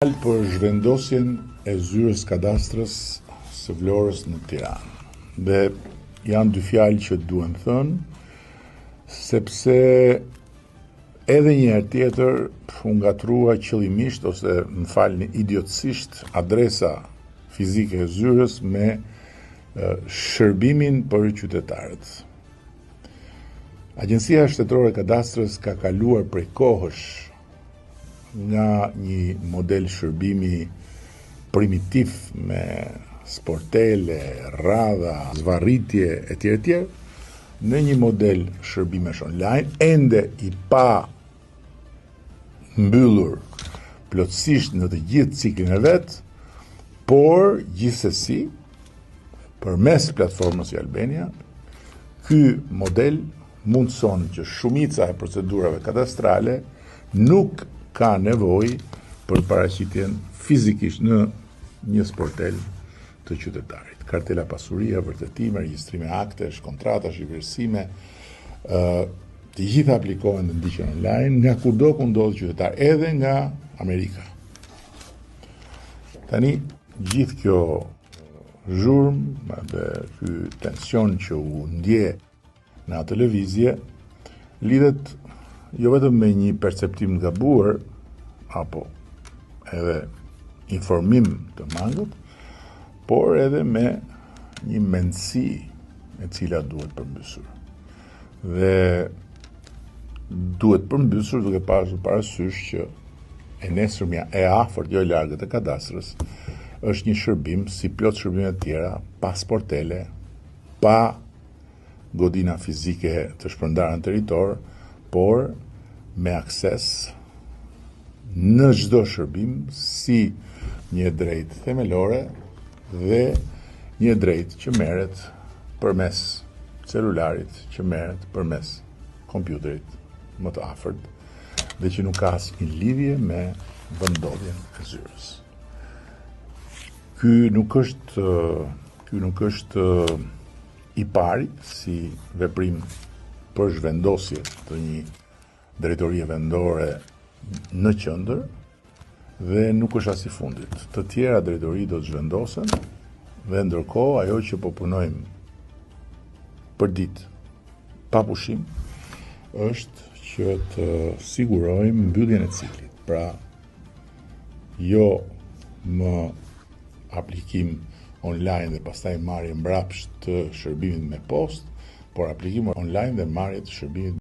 fjalë për zhvendosjen e zyrës kadastrës së Vlorës në Tiranë. Dhe janë dy fjalë që duhen thënë, sepse edhe një herë tjetër u ngatrua qëllimisht ose më falni idiotësisht adresa fizike e zyrës me shërbimin për qytetarët. Agjencia Shtetërore e Kadastrës ka kaluar prej kohësh nga një model shërbimi primitiv me sportele, radha, zvarritje etj. Në një model shërbimesh online, ende i pa mbyllur plotësisht në të gjithë ciklin e vet, por gjithsesi përmes platformës i Albania, ky model mundson që shumica e procedurave kadastrale nuk ka nevojë për paraqitjen fizikisht në një sportel të qytetarit. Kartela pasuria, vërtetime, regjistrime aktesh, kontratash, vlerësime, të gjitha aplikohen dhe ndiqen online nga kudo ku ndodh qytetar, edhe nga Amerika. Tani gjithë kjo zhurmë dhe ky tension që u ndje në televizje lidhet jo vetëm me një perceptim të gabuar apo edhe informim të mangët, por edhe me një mendësi e cila duhet përmbysur. Dhe duhet përmbysur duke pasur parasysh që e nesërmja e afërt jo e largët e kadastrës është një shërbim si plot shërbimet e tjera, pa sportele, pa godina fizike të shpërndarë në territor, por me akses në çdo shërbim si një drejtë themelore dhe një drejtë që merret përmes celularit, që merret përmes kompjuterit më të afërt dhe që nuk ka asnjë lidhje me vendodhjen e zyrës. Ky nuk është i pari si veprim për zhvendosje të një drejtorie vendore në qendër dhe nuk është as i fundit. Të tjera drejtori do të zhvendosen dhe ndërkohë ajo që po punojmë për ditë pa pushim është që të sigurojmë mbylljen e ciklit. Pra, jo më aplikim online dhe pastaj marrje mbrapsht të shërbimit me post, por aplikim online dhe marrje të shërbimit